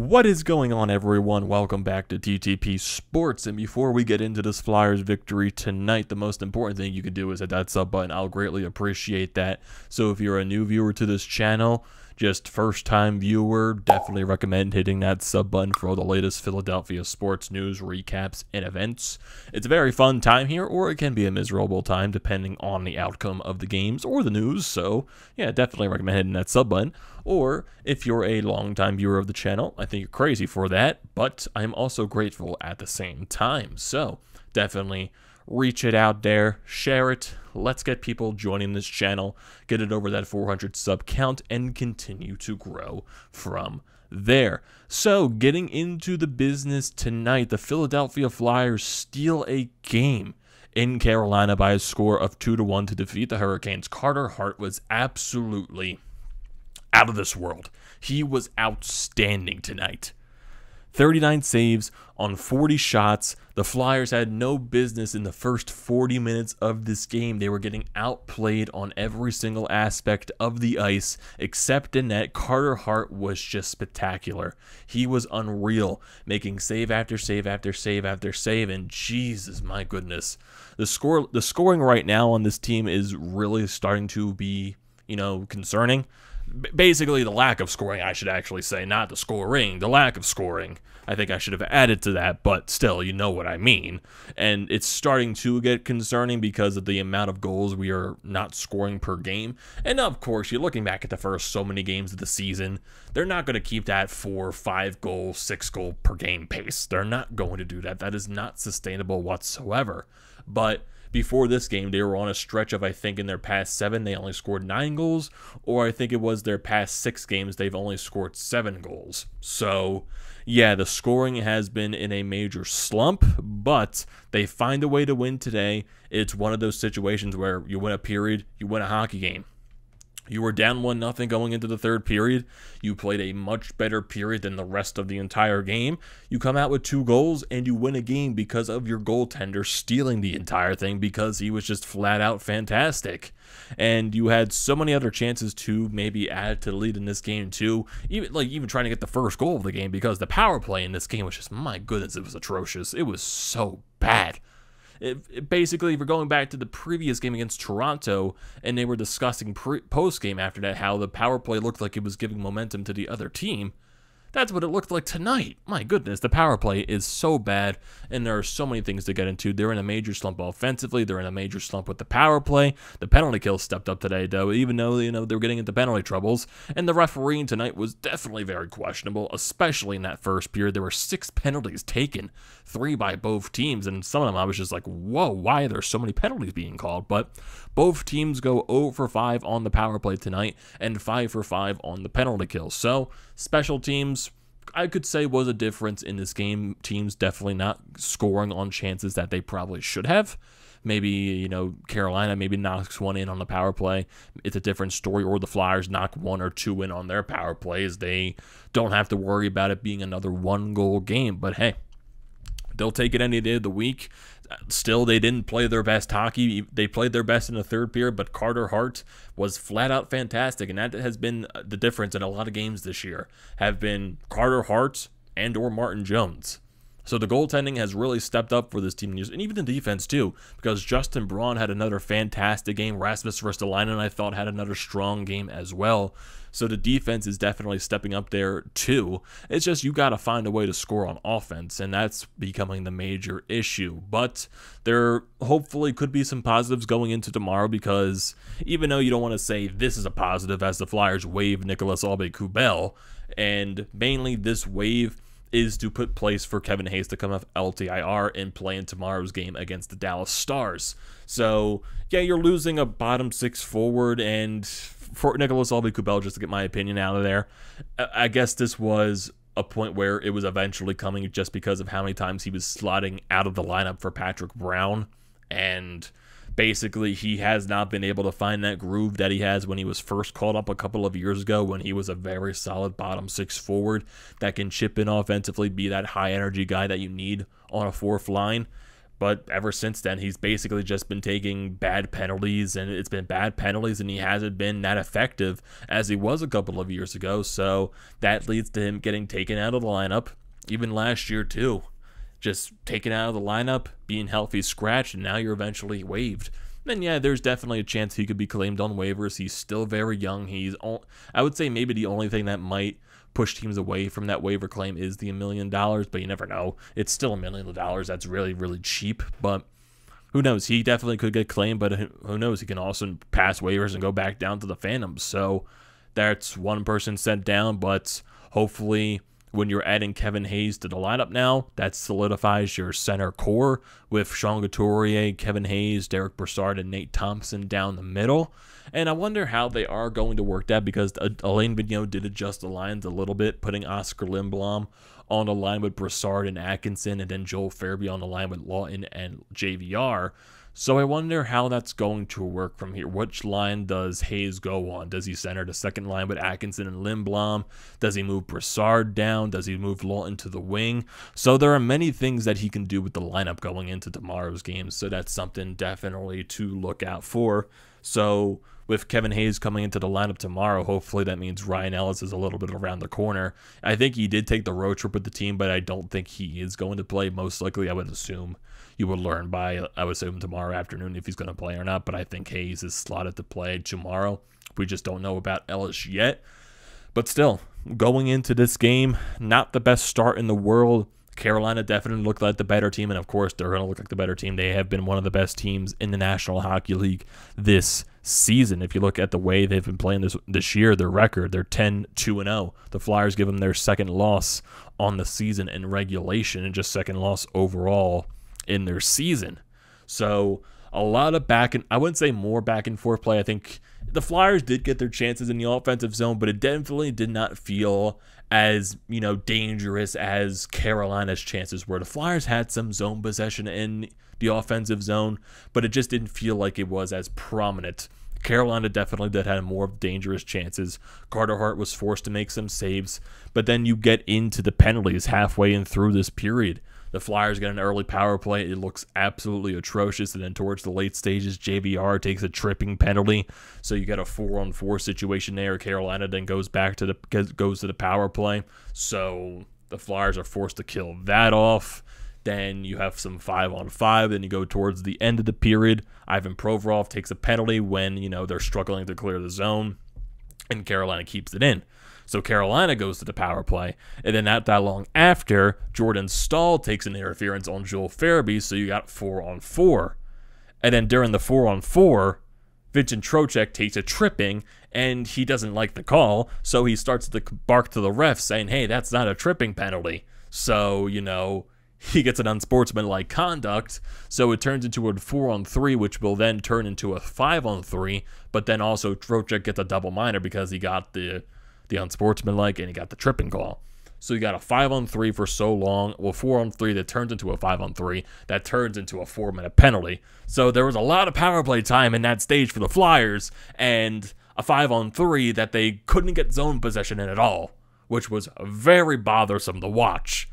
What is going on, everyone? Welcome back to TTP Sports. And before we get into this Flyers victory tonight, the most important thing you can do is hit that sub button. I'll greatly appreciate that. So if you're a new viewer to this channel, just first-time viewer, definitely recommend hitting that sub button for all the latest Philadelphia sports news, recaps, and events. It's a very fun time here, or it can be a miserable time depending on the outcome of the games or the news. So yeah, definitely recommend hitting that sub button. Or if you're a long-time viewer of the channel, I think you're crazy for that, but I'm also grateful at the same time. So definitely reach it out there, share it. Let's get people joining this channel, get it over that 400 sub count, and continue to grow from there. So getting into the business tonight, the Philadelphia Flyers steal a game in Carolina by a score of 2-1 to defeat the Hurricanes. Carter Hart was absolutely out of this world. He was outstanding tonight. 39 saves on 40 shots. The Flyers had no business in the first 40 minutes of this game. They were getting outplayed on every single aspect of the ice, except in net. Carter Hart was just spectacular. He was unreal, making save after save after save after save, and Jesus, my goodness. The scoring right now on this team is really starting to be, concerning. Basically, the lack of scoring, I should actually say, not the scoring, the lack of scoring. I think I should have added to that, but still, you know what I mean. And it's starting to get concerning because of the amount of goals we are not scoring per game. And of course, you're looking back at the first so many games of the season, they're not going to keep that 4, 5 goal, 6 goal per game pace. They're not going to do that. That is not sustainable whatsoever. But before this game, they were on a stretch of, I think, in their past 7, they only scored 9 goals, or I think it was their past 6 games, they've only scored 7 goals. So, yeah, the scoring has been in a major slump, but they find a way to win today. It's one of those situations where you win a period, you win a hockey game. You were down 1-0 going into the third period. You played a much better period than the rest of the entire game. You come out with 2 goals and you win a game because of your goaltender stealing the entire thing because he was just flat out fantastic. And you had so many other chances to maybe add to the lead in this game too. Even trying to get the first goal of the game because the power play in this game was just, my goodness, it was atrocious. It was so bad. Basically, if we're going back to the previous game against Toronto, and they were discussing post-game after that how the power play looked like it was giving momentum to the other team, that's what it looked like tonight. My goodness, the power play is so bad, and there are so many things to get into. They're in a major slump offensively. They're in a major slump with the power play. The penalty kill stepped up today, though, even though, they were getting into penalty troubles. And the refereeing tonight was definitely very questionable, especially in that first period. There were 6 penalties taken, 3 by both teams, and some of them I was just like, whoa, why are there so many penalties being called? But both teams go 0 for 5 on the power play tonight and 5 for 5 on the penalty kill. So, special teams, I could say, was a difference in this game. Teams definitely not scoring on chances that they probably should have. Maybe, Carolina maybe knocks one in on the power play. It's a different story. Or the Flyers knock 1 or 2 in on their power plays. They don't have to worry about it being another 1-goal game. But hey, they'll take it any day of the week. Still, they didn't play their best hockey. They played their best in the third period, but Carter Hart was flat out fantastic, and that has been the difference in a lot of games this year, have been Carter Hart and or Martin Jones. So the goaltending has really stepped up for this team, and even the defense too, because Justin Braun had another fantastic game. Rasmus Ristolainen, I thought, had another strong game as well. So the defense is definitely stepping up there too. It's just you got to find a way to score on offense, and that's becoming the major issue. But there hopefully could be some positives going into tomorrow, because even though you don't want to say this is a positive as the Flyers waive Nicolas Aube-Kubel, and mainly this wave is to put place for Kevin Hayes to come off LTIR and play in tomorrow's game against the Dallas Stars. So, yeah, you're losing a bottom 6 forward, and for Nicolas Aube-Kubel, just to get my opinion out of there, I guess this was a point where it was eventually coming just because of how many times he was slotting out of the lineup for Patrick Brown, and basically he has not been able to find that groove that he has when he was first called up a couple of years ago, when he was a very solid bottom 6 forward that can chip in offensively, be that high energy guy that you need on a 4th line. But ever since then, he's basically just been taking bad penalties, and it's been bad penalties, and he hasn't been that effective as he was a couple of years ago. So that leads to him getting taken out of the lineup, even last year too. Just taken out of the lineup, being healthy scratched, and now you're eventually waived. Then yeah, there's definitely a chance he could be claimed on waivers. He's still very young. I would say maybe the only thing that might push teams away from that waiver claim is the $1 million, but you never know. It's still $1 million. That's really, really cheap, but who knows? He definitely could get claimed, but who knows? He can also pass waivers and go back down to the Phantoms. So that's one person sent down, but hopefully when you're adding Kevin Hayes to the lineup now, that solidifies your center core with Sean Couturier, Kevin Hayes, Derek Brassard, and Nate Thompson down the middle. And I wonder how they are going to work that, because Alain Vigneault did adjust the lines a little bit, putting Oscar Lindblom on the line with Brassard and Atkinson, and then Joel Farabee on the line with Lawton and JVR. So I wonder how that's going to work from here. Which line does Hayes go on? Does he center the second line with Atkinson and Lindblom? Does he move Brassard down? Does he move Lawton to the wing? So there are many things that he can do with the lineup going into tomorrow's game. So that's something definitely to look out for. So with Kevin Hayes coming into the lineup tomorrow, hopefully that means Ryan Ellis is a little bit around the corner. I think he did take the road trip with the team, but I don't think he is going to play. Most likely, I would assume you would learn by, I would assume, tomorrow afternoon if he's going to play or not. But I think Hayes is slotted to play tomorrow. We just don't know about Ellis yet. But still, going into this game, not the best start in the world. Carolina definitely looked like the better team, and of course they're going to look like the better team. They have been one of the best teams in the National Hockey League this season. If you look at the way they've been playing this year, their record, they're 10-2-0. The Flyers give them their second loss on the season in regulation, and just second loss overall in their season. So a lot of I wouldn't say more back and forth play. I think the Flyers did get their chances in the offensive zone, but it definitely did not feel as, dangerous as Carolina's chances were. The Flyers had some zone possession in the offensive zone, but it just didn't feel like it was as prominent. Carolina definitely did have more dangerous chances. Carter Hart was forced to make some saves, but then you get into the penalties halfway in through this period. The Flyers get an early power play. It looks absolutely atrocious. And then towards the late stages, JVR takes a tripping penalty. So you get a 4-on-4 situation there. Carolina then goes to the power play. So the Flyers are forced to kill that off. Then you have some 5-on-5. Then you go towards the end of the period. Ivan Provorov takes a penalty when, they're struggling to clear the zone. And Carolina keeps it in. So Carolina goes to the power play, and then not that long after, Jordan Staal takes an interference on Joel Farabee, so you got 4-on-4. And then during the 4-on-4, Vincent Trocheck takes a tripping, and he doesn't like the call, so he starts to bark to the ref saying, hey, that's not a tripping penalty. So, he gets an unsportsmanlike conduct, so it turns into a 4-on-3, which will then turn into a 5-on-3, but then also Trocheck gets a double minor because he got the unsportsmanlike, and he got the tripping call. So you got a 5-on-3 for so long, well, 4-on-3 that turns into a 5-on-3, that turns into a 4-minute penalty. So there was a lot of power play time in that stage for the Flyers, and a 5-on-3 that they couldn't get zone possession in at all, which was very bothersome to watch.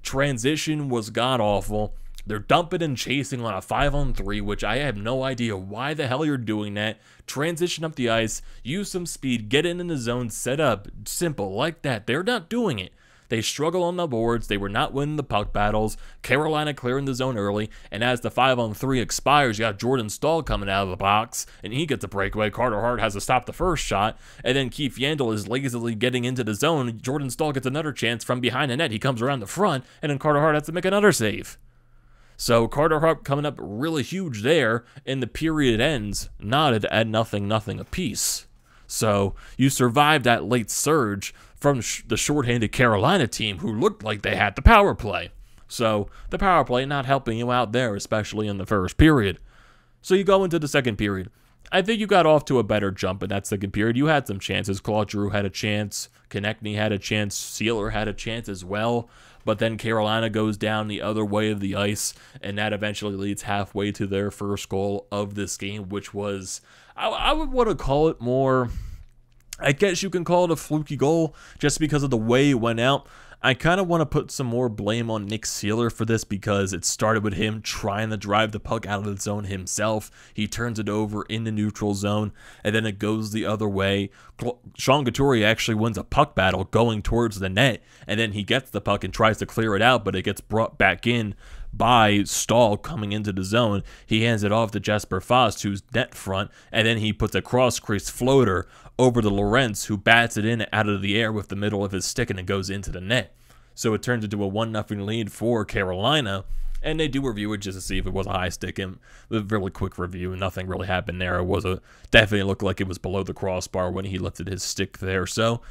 Transition was god-awful. They're dumping and chasing on a 5-on-3, which I have no idea why the hell you're doing that. Transition up the ice, use some speed, get in the zone, set up, simple, like that. They're not doing it. They struggle on the boards. They were not winning the puck battles. Carolina clearing the zone early, and as the 5-on-3 expires, you got Jordan Staal coming out of the box, and he gets a breakaway. Carter Hart has to stop the first shot, and then Keith Yandel is lazily getting into the zone. Jordan Staal gets another chance from behind the net. He comes around the front, and then Carter Hart has to make another save. So Carter Hart coming up really huge there, and the period ends knotted at 0-0 apiece. So you survived that late surge from the shorthanded Carolina team, who looked like they had the power play. So the power play not helping you out there, especially in the first period. So you go into the second period. I think you got off to a better jump in that second period. You had some chances. Claude Giroux had a chance. Konechny had a chance. Sealer had a chance as well. But then Carolina goes down the other way of the ice, and that eventually leads halfway to their first goal of this game, which was, I would want to call it more, I guess you can call it a fluky goal just because of the way it went out. I kind of want to put some more blame on Nick Sealer for this because it started with him trying to drive the puck out of the zone himself. He turns it over in the neutral zone, and then it goes the other way. Sean Couturier actually wins a puck battle going towards the net, and then he gets the puck and tries to clear it out, but it gets brought back in by Stahl coming into the zone. He hands it off to Jesper Fast, who's net front, and then he puts a cross-crease floater over to Lorentz, who bats it in out of the air with the middle of his stick, and it goes into the net. So it turns into a 1-0 lead for Carolina, and they do review it just to see if it was a high stick. And a really quick review, nothing really happened there. It was definitely looked like it was below the crossbar when he lifted his stick there. So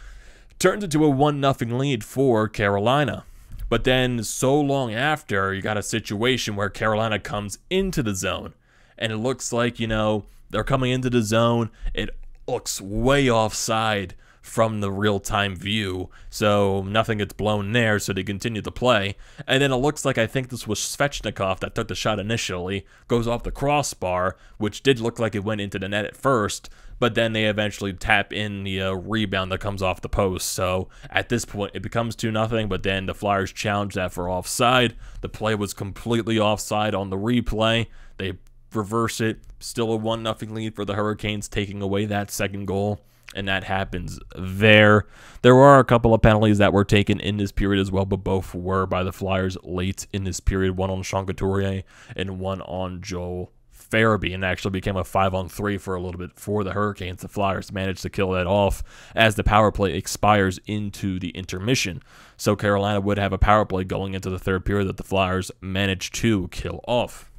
turns into a 1-0 lead for Carolina. But then so long after, you got a situation where Carolina comes into the zone, and it looks like, you know, they're coming into the zone. It looks way offside from the real-time view, so nothing gets blown there, so they continue to play. And then it looks like, I think this was Svechnikov that took the shot initially, goes off the crossbar, which did look like it went into the net at first, but then they eventually tap in the rebound that comes off the post. So at this point, it becomes 2-0, but then the Flyers challenge that for offside. The play was completely offside on the replay. They reverse it, still a 1-0 lead for the Hurricanes, taking away that second goal. And that happens there. There were a couple of penalties that were taken in this period as well, but both were by the Flyers late in this period. One on Sean Couturier and one on Joel Farabee, and actually became a 5-on-3 for a little bit for the Hurricanes. The Flyers managed to kill that off as the power play expires into the intermission. So Carolina would have a power play going into the third period that the Flyers managed to kill off.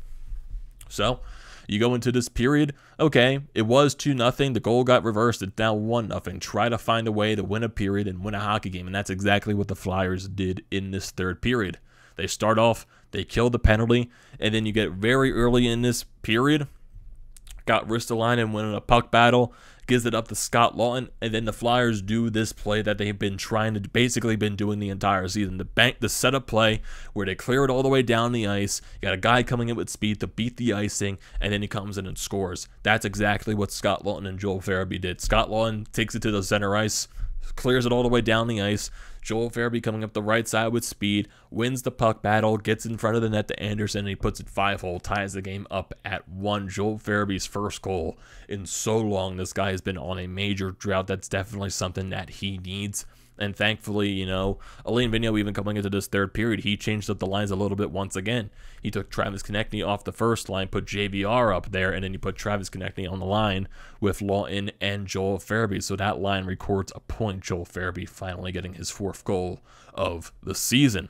So you go into this period, okay, it was 2-0. The goal got reversed. It's now 1-0. Try to find a way to win a period and win a hockey game, and that's exactly what the Flyers did in this third period. They start off, they kill the penalty, and then you get very early in this period, got Ristolainen winning a puck battle, gives it up to Scott Laughton, and then the Flyers do this play that they've been trying to basically been doing the entire season. The setup play where they clear it all the way down the ice. You got a guy coming in with speed to beat the icing, and then he comes in and scores. That's exactly what Scott Laughton and Joel Farabee did. Scott Laughton takes it to the center ice, clears it all the way down the ice. Joel Farabee coming up the right side with speed, wins the puck battle, gets in front of the net to Anderson, and he puts it 5-hole, ties the game up at 1. Joel Farabee's first goal in so long. This guy has been on a major drought. That's definitely something that he needs. And thankfully, you know, Alain Vigneault, even coming into this third period, he changed up the lines a little bit once again. He took Travis Konechny off the first line, put JVR up there, and then he put Travis Konechny on the line with Laughton and Joel Farabee. So that line records a point. Joel Farabee finally getting his 4th goal of the season.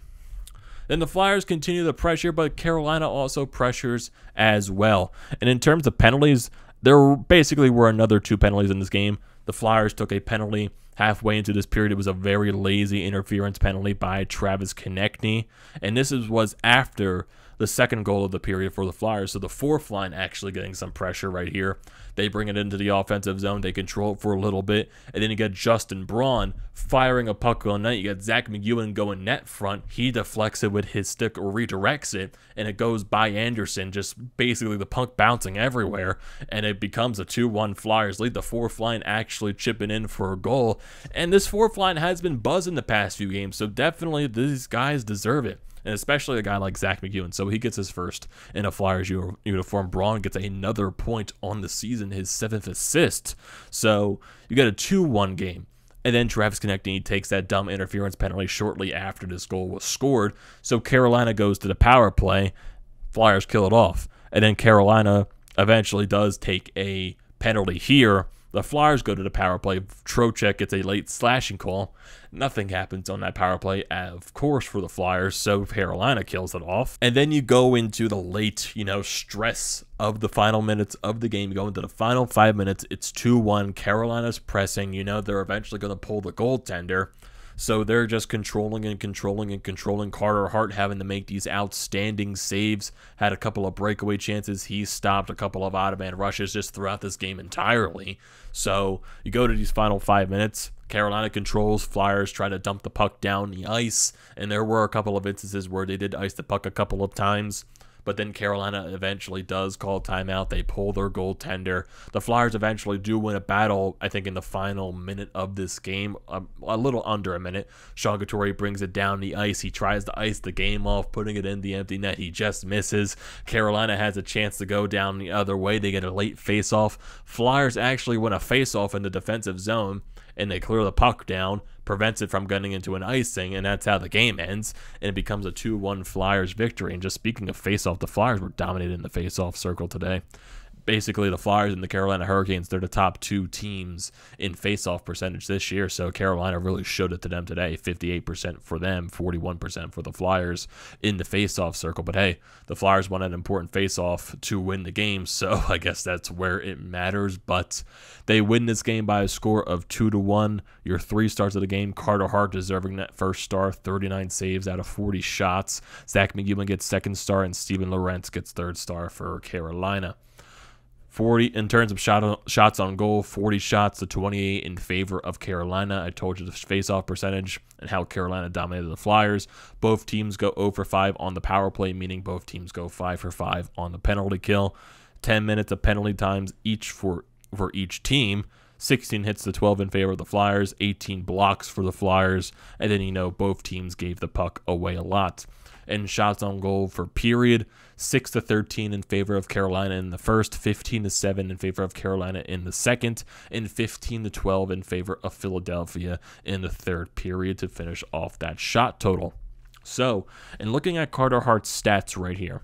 Then the Flyers continue the pressure, but Carolina also pressures as well. And in terms of penalties, there basically were another 2 penalties in this game. The Flyers took a penalty halfway into this period. It was a very lazy interference penalty by Travis Konechny, and this was after the second goal of the period for the Flyers. So the 4th line actually getting some pressure right here. They bring it into the offensive zone. They control it for a little bit, and then you get Justin Braun firing a puck on net. You got Zach McEwen going net front. He deflects it with his stick or redirects it, and it goes by Anderson, just basically the puck bouncing everywhere, and it becomes a 2-1 Flyers lead. The 4th line actually chipping in for a goal, and this 4th line has been buzzing the past few games, so definitely these guys deserve it. And especially a guy like Zach McEwen. So he gets his first in a Flyers uniform. Braun gets another point on the season, his 7th assist. So you got a 2-1 game. And then Travis Konechny takes that dumb interference penalty shortly after this goal was scored. So Carolina goes to the power play. Flyers kill it off. And then Carolina eventually does take a penalty here. The Flyers go to the power play. Trocheck gets a late slashing call. Nothing happens on that power play, of course, for the Flyers, so Carolina kills it off. And then you go into the late, stress of the final minutes of the game. You go into the final 5 minutes. It's 2-1. Carolina's pressing. They're eventually going to pull the goaltender. So they're just controlling and controlling and controlling. Carter Hart having to make these outstanding saves. Had a couple of breakaway chances. He stopped a couple of out-of-man rushes just throughout this game entirely. So you go to these final 5 minutes. Carolina controls. Flyers try to dump the puck down the ice. And there were a couple of instances where they did ice the puck a couple of times. but then Carolina eventually does call timeout. They pull their goaltender. The Flyers eventually do win a battle, I think, in the final minute of this game, a little under a minute. Sean Couturier brings it down the ice. He tries to ice the game off, putting it in the empty net. He just misses. Carolina has a chance to go down the other way. They get a late face-off. Flyers actually win a face-off in the defensive zone, and they clear the puck down, prevents it from getting into an icing, and that's how the game ends, and it becomes a 2-1 Flyers victory. And just speaking of face-off, the Flyers were dominated in the face-off circle today. Basically, the Flyers and the Carolina Hurricanes, they're the top two teams in face-off percentage this year, so Carolina really showed it to them today. 58% for them, 41% for the Flyers in the face-off circle. But hey, the Flyers won an important face-off to win the game, so I guess that's where it matters. But they win this game by a score of 2-1. Your 3 stars of the game: Carter Hart deserving that first star, 39 saves out of 40 shots. Zach McEwen gets second star, and Steven Lorentz gets third star for Carolina. 40 in terms of shots on goal, 40 shots to 28 in favor of Carolina. I told you the face-off percentage and how Carolina dominated the Flyers. Both teams go 0 for 5 on the power play, meaning both teams go 5 for 5 on the penalty kill. 10 minutes of penalty times each for each team. 16 hits to 12 in favor of the Flyers, 18 blocks for the Flyers, and then, both teams gave the puck away a lot. And shots on goal for period, 6 to 13 in favor of Carolina in the first, 15 to 7 in favor of Carolina in the second, and 15 to 12 in favor of Philadelphia in the third period to finish off that shot total. So, and looking at Carter Hart's stats right here.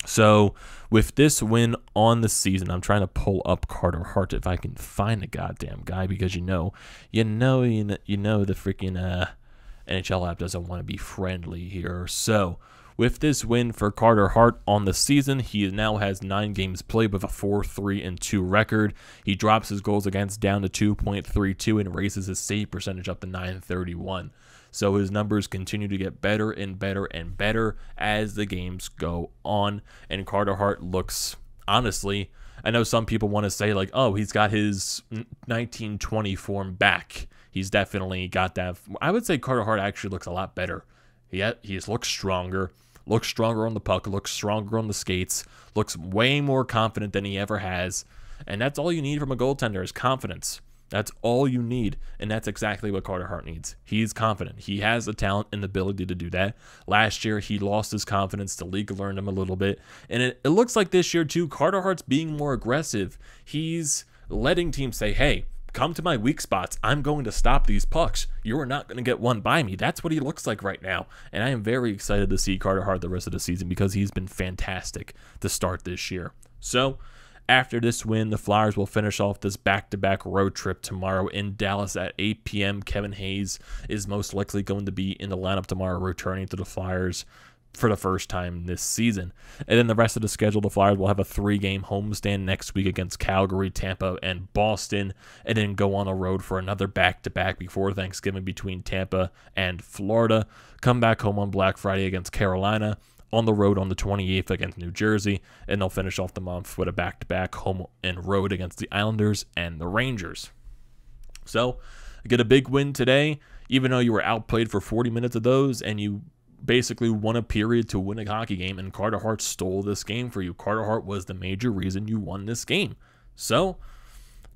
So, with this win on the season, I'm trying to pull up Carter Hart if I can find the goddamn guy, because you know the freaking NHL app doesn't want to be friendly here. So, with this win for Carter Hart on the season, he now has 9 games played with a 4-3-2 record. He drops his goals against down to 2.32 and raises his save percentage up to 931. So his numbers continue to get better and better and better as the games go on. And Carter Hart looks, honestly, I know some people want to say like, oh, he's got his 1920 form back. He's definitely got that. I would say Carter Hart actually looks a lot better. He looks stronger on the puck, looks stronger on the skates, looks way more confident than he ever has. And that's all you need from a goaltender is confidence. That's all you need, and that's exactly what Carter Hart needs. He's confident. He has the talent and the ability to do that. Last year, he lost his confidence. The league learned him a little bit, and it looks like this year, too, Carter Hart's being more aggressive. He's letting teams say, hey, come to my weak spots. I'm going to stop these pucks. You are not going to get one by me. That's what he looks like right now, and I am very excited to see Carter Hart the rest of the season because he's been fantastic to start this year. So, after this win, the Flyers will finish off this back-to-back road trip tomorrow in Dallas at 8 p.m. Kevin Hayes is most likely going to be in the lineup tomorrow, returning to the Flyers for the first time this season. And then the rest of the schedule, the Flyers will have a 3-game homestand next week against Calgary, Tampa, and Boston, and then go on a road for another back-to-back before Thanksgiving between Tampa and Florida. Come back home on Black Friday against Carolina, on the road on the 28th against New Jersey, and they'll finish off the month with a back-to-back home and road against the Islanders and the Rangers. So, get a big win today, even though you were outplayed for 40 minutes of those, and you basically won a period to win a hockey game, and Carter Hart stole this game for you. Carter Hart was the major reason you won this game. So,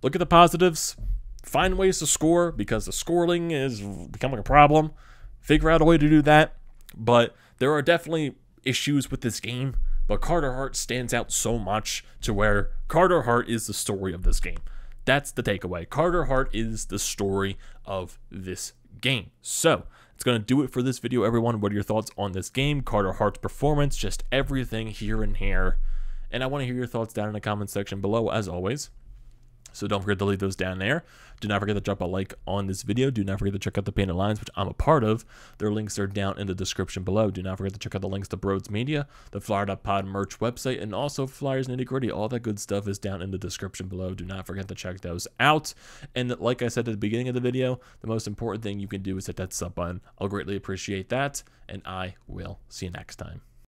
look at the positives. Find ways to score, because the scoring is becoming a problem. Figure out a way to do that, but there are definitely issues with this game, but Carter Hart stands out so much to where Carter Hart is the story of this game. That's the takeaway. Carter Hart is the story of this game. So, it's going to do it for this video, everyone. What are your thoughts on this game? Carter Hart's performance, just everything here and here. And I want to hear your thoughts down in the comment section below, as always. So don't forget to leave those down there. Do not forget to drop a like on this video. Do not forget to check out the Painted Lines, which I'm a part of. Their links are down in the description below. Do not forget to check out the links to BrodesMedia, the Flyer.pod merch website, and also Flyers Nitty Gritty. All that good stuff is down in the description below. Do not forget to check those out. And like I said at the beginning of the video, the most important thing you can do is hit that sub button. I'll greatly appreciate that, and I will see you next time.